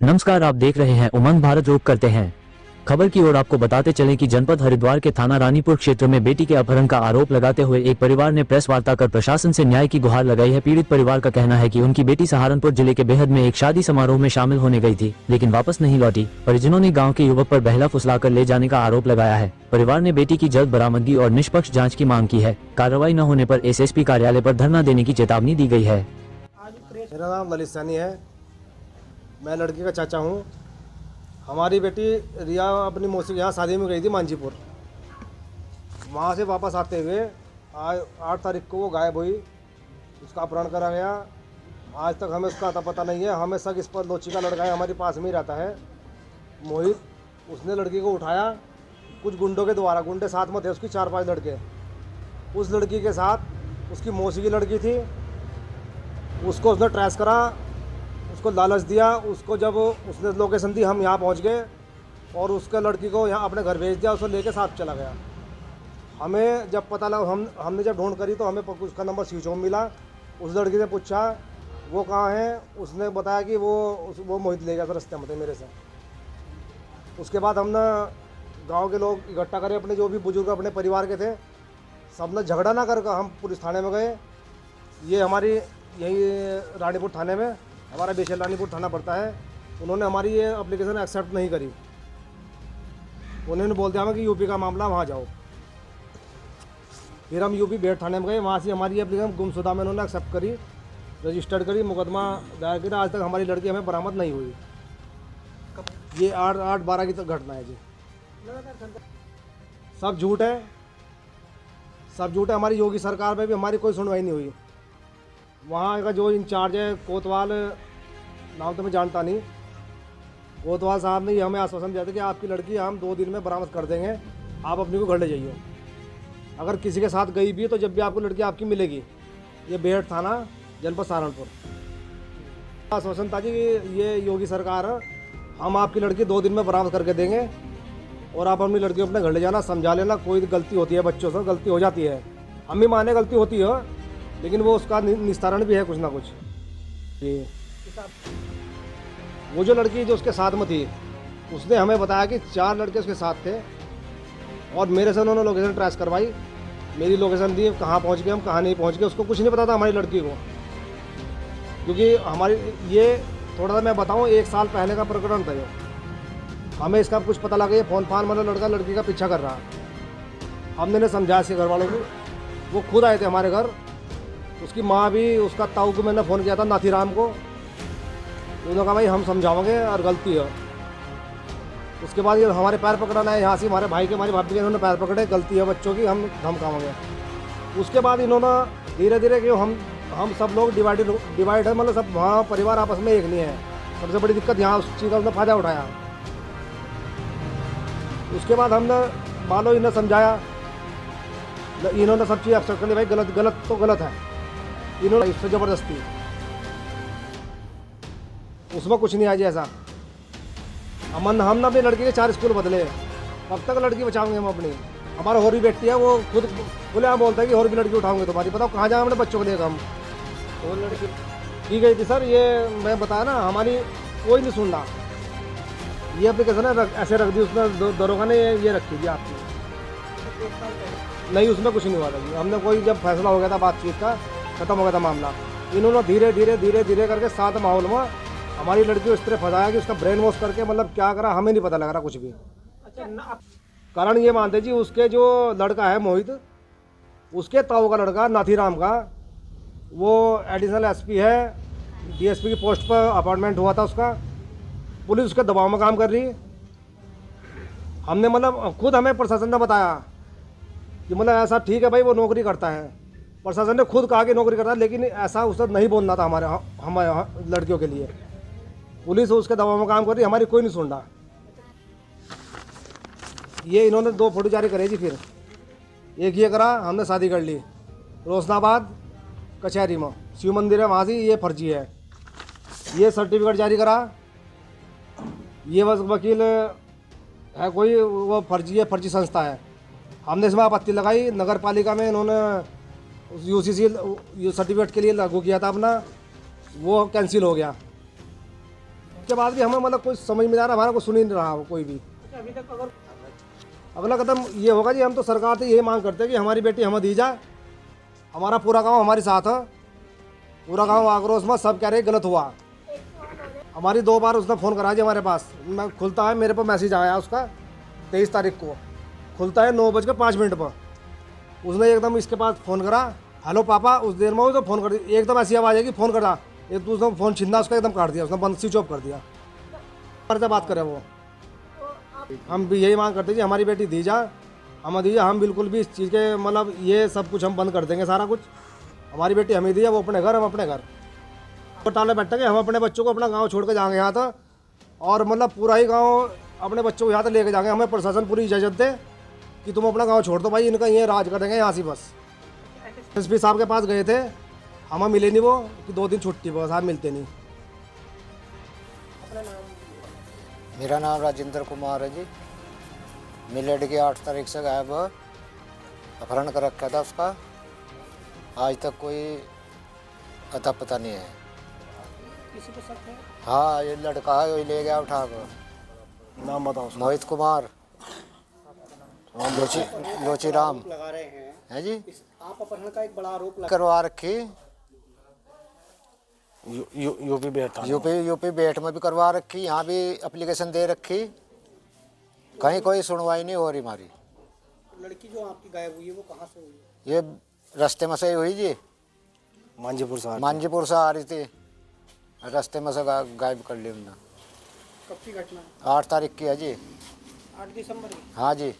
नमस्कार, आप देख रहे हैं उमंग भारत जोग करते हैं। खबर की ओर आपको बताते चलें कि जनपद हरिद्वार के थाना रानीपुर क्षेत्र में बेटी के अपहरण का आरोप लगाते हुए एक परिवार ने प्रेस वार्ता कर प्रशासन से न्याय की गुहार लगाई है। पीड़ित परिवार का कहना है कि उनकी बेटी सहारनपुर जिले के बेहद में एक शादी समारोह में शामिल होने गई थी, लेकिन वापस नहीं लौटी। परिजनों ने गाँव के युवक पर बहला फुसलाकर ले जाने का आरोप लगाया है। परिवार ने बेटी की जल्द बरामदगी और निष्पक्ष जाँच की मांग की है। कार्रवाई न होने पर SSP कार्यालय पर धरना देने की चेतावनी दी गई है। मेरा नाम ललित सैनी है, मैं लड़की का चाचा हूँ। हमारी बेटी रिया अपनी मौसी के यहाँ शादी में गई थी मांझीपुर। वहाँ से वापस आते हुए आज 8 तारीख को वो गायब हुई, उसका अपहरण करा गया। आज तक हमें उसका अता पता नहीं है। हमें शक इस पर लोची का लड़का है, हमारे पास में ही रहता है मोहित। उसने लड़की को उठाया कुछ गुंडों के द्वारा, गुंडे साथ में थे उसकी 4-5 लड़के। उस लड़की के साथ उसकी मौसी की लड़की थी, उसको उसने ट्रेस करा, उसको लालच दिया। उसको जब उसने लोकेशन दी, हम यहाँ पहुँच गए और उसके लड़की को यहाँ अपने घर भेज दिया। उसको लेके साथ चला गया। हमें जब पता लगा, हमने जब ढूंढ करी तो हमें उसका नंबर स्विच ऑफ मिला। उस लड़की से पूछा वो कहाँ है, उसने बताया कि वो मोहित ले गया था रास्ते में मेरे से। उसके बाद हमने गाँव के लोग इकट्ठा करे, अपने जो भी बुजुर्ग अपने परिवार के थे, सबने झगड़ा ना कर हम पुलिस थाने में गए। ये हमारी यही रानीपुर थाने में, हमारा बेशल रानीपुर थाना पड़ता है। उन्होंने हमारी ये एप्लीकेशन एक्सेप्ट नहीं करी। उन्होंने बोल दिया हमें कि यूपी का मामला, वहाँ जाओ। फिर हम यूपी बेट थाने में गए, वहाँ से हमारी एप्लीकेशन गुमशुदा में उन्होंने एक्सेप्ट करी, रजिस्टर्ड करी, मुकदमा दायर किया। आज तक हमारी लड़की हमें बरामद नहीं हुई। ये 8/12 की तक घटना है जी। सब झूठ है, सब झूठ है। हमारी योगी सरकार में भी हमारी कोई सुनवाई नहीं हुई। वहाँ का जो इंचार्ज है कोतवाल, नाम तो मैं जानता नहीं, कोतवाल साहब ने हमें आश्वासन दिया था कि आपकी लड़की हम 2 दिन में बरामद कर देंगे, आप अपनी को घर ले जाइए। अगर किसी के साथ गई भी है तो जब भी आपको लड़की आपकी मिलेगी। ये बेहट थाना, जनपद सहारनपुर। आश्वासन था जी कि ये योगी सरकार, हम आपकी लड़की 2 दिन में बरामद करके देंगे और आप अपनी लड़की को अपने घर ले जाना, समझा लेना। कोई गलती होती है, बच्चों से गलती हो जाती है, हम भी माने गलती होती है, लेकिन वो उसका निस्तारण भी है कुछ ना कुछ जी। वो जो लड़की जो उसके साथ में थी, उसने हमें बताया कि 4 लड़के उसके साथ थे और मेरे से उन्होंने लोकेशन ट्रेस करवाई, मेरी लोकेशन दी, कहाँ पहुँच गए हम, कहाँ नहीं पहुँच गए। उसको कुछ नहीं पता था हमारी लड़की को, क्योंकि हमारी ये थोड़ा सा मैं बताऊँ 1 साल पहले का प्रकरण था। हमें इसका कुछ पता लगा, ये फ़ोन मतलब लड़का लड़की का पीछा कर रहा। हमने नहीं समझाया इसके घर वालों को, वो खुद आए थे हमारे घर। उसकी माँ भी, उसका ताऊ को मैंने फ़ोन किया था, नाथीराम को। उन्होंने कहा भाई हम समझाओगे और गलती है। उसके बाद ये हमारे पैर पकड़ना है, यहाँ से हमारे भाई के, हमारी भाभी के इन्होंने पैर पकड़े, गलती है बच्चों की, हम धमकाओगे। उसके बाद इन्होंने धीरे धीरे कि हम सब लोग डिवाइड है, मतलब सब वहाँ परिवार आपस में एक नहीं है। सबसे बड़ी दिक्कत यहाँ उस चीज़ का उसने फ़ायदा उठाया। उसके बाद हमने मानो इन्हें समझाया, इन्होंने सब चीज़ एक्सेप्ट कर ली। भाई गलत तो गलत है, इन्होंने इससे ज़बरदस्ती, उसमें कुछ नहीं आया ऐसा। हमने अपनी लड़की के 4 स्कूल बदले, कब तक लड़की बचाओगे हम अपनी। हमारा और भी बेटी है, वो खुद खुले बोलता है कि और भी लड़की उठाओगे तुम्हारी। बताओ कहाँ जाए अपने बच्चों को लेकर हम। और लड़की की गई थी सर, ये मैं बताया ना, हमारी कोई नहीं सुन रहा। ये एप्लीकेशन है ऐसे रख दी उसने, दरोगा ने ये रखी थी आपकी। नहीं, उसमें कुछ नहीं हुआ था जी। हमने कोई जब फैसला हो गया था बातचीत का, खत्म हो गया था मामला, इन्होंने धीरे धीरे करके साथ माहौल में हमारी लड़की को इस तरह फंसाया कि उसका ब्रेन वॉश करके, मतलब क्या करा हमें नहीं पता लग रहा कुछ भी। कारण ये मानते जी, उसके जो लड़का है मोहित, उसके ताऊ का लड़का नाथीराम का, वो एडिशनल SP है, DSP की पोस्ट पर अपॉइंटमेंट हुआ था उसका। पुलिस उसके दबाव में काम कर रही। हमने मतलब खुद हमें प्रशासन ने बताया कि मतलब ऐसा ठीक है भाई वो नौकरी करता है, प्रशासन ने खुद कहा कि नौकरी करता है, लेकिन ऐसा उसे नहीं बोलना था हमारे लड़कियों के लिए। पुलिस उसके दबाव में काम कर रही, हमारी कोई नहीं सुन रहा। ये इन्होंने 2 फोटो जारी करे जी। फिर एक ये करा, हमने शादी कर ली रोशनाबाद कचहरी में, शिव मंदिर है वहाँ से, ये फर्जी है। ये सर्टिफिकेट जारी करा, ये वकील है कोई, वो फर्जी है, फर्जी संस्था है। हमने इसमें आपत्ति लगाई, नगर पालिका में इन्होंने UCC सर्टिफिकेट के लिए लागू किया था अपना, वो कैंसिल हो गया। उसके बाद भी हमें मतलब कुछ समझ में नहीं आ रहा, हमारा कुछ सुन ही नहीं रहा कोई भी। अभी तक अगर अगला कदम ये होगा जी, हम तो सरकार से ये मांग करते हैं कि हमारी बेटी हमें दी जाए। हमारा पूरा गांव हमारे साथ है, पूरा गांव आक्रोश में, सब कह रहे गलत हुआ। हमारी 2 बार उसने फ़ोन करा जी हमारे पास, मैं खुलता है मेरे पर मैसेज आया उसका 23 तारीख को, खुलता है 9:05 पर। उसने एकदम इसके पास फ़ोन करा, हेलो पापा, उस देर में वो तो फ़ोन कर दी, एकदम ऐसी आवाज़ है कि फ़ोन करा, एक दूसरे फ़ोन छीना उसका एकदम काट दिया उसने, बंद स्विच ऑफ कर दिया। पर से बात करें वो, हम भी यही मांग करते हैं कि हमारी बेटी दी जाए, हमें दीजिए। हम बिल्कुल भी इस चीज़ के मतलब ये सब कुछ हम बंद कर देंगे, सारा कुछ। हमारी बेटी हमें दी है, वो अपने घर, हम अपने घर। तो टाले बैठा के हम अपने बच्चों को अपना गांव छोड़ के जाएंगे यहाँ तक, और मतलब पूरा ही गांव अपने बच्चों को यहाँ तक लेके जाएंगे। हमें प्रशासन पूरी इजाज़त दे कि तुम अपना गांव छोड़ दो भाई, इनका ये राज करेंगे यहाँ से बस। एसपी साहब के पास गए थे, हमें मिले नहीं वो, कि 2 दिन छुट्टी, बस आप मिलते नहीं। मेरा नाम राजेंद्र कुमार है जी। मेरी लड़की 8 तारीख से गायब है, अपहरण कर रखा था उसका, आज तक कोई अता पता नहीं है। किसी को शक है? हाँ, ये लड़का है, वही ले गया उठा कर। नाम बताओ। मोहित कुमार, लोची राम लगा रहे हैं है जी। आप अपहरण का एक बड़ा आरोप लगा करवा रखी, यूपी यूपी बेट में भी करवा रखी, यहाँ भी एप्लीकेशन दे रखी, कहीं कोई सुनवाई नहीं हो रही हमारी। लड़की जो आपकी गायब हुई है वो कहाँ से हुई है? ये रास्ते में से हुई जी, मांझीपुर मांझीपुर से आ रही थी, रास्ते में से गायब कर ली हमने। कब की घटना है? 8 तारीख की है जी। 8 दिसंबर की। हाँ जी।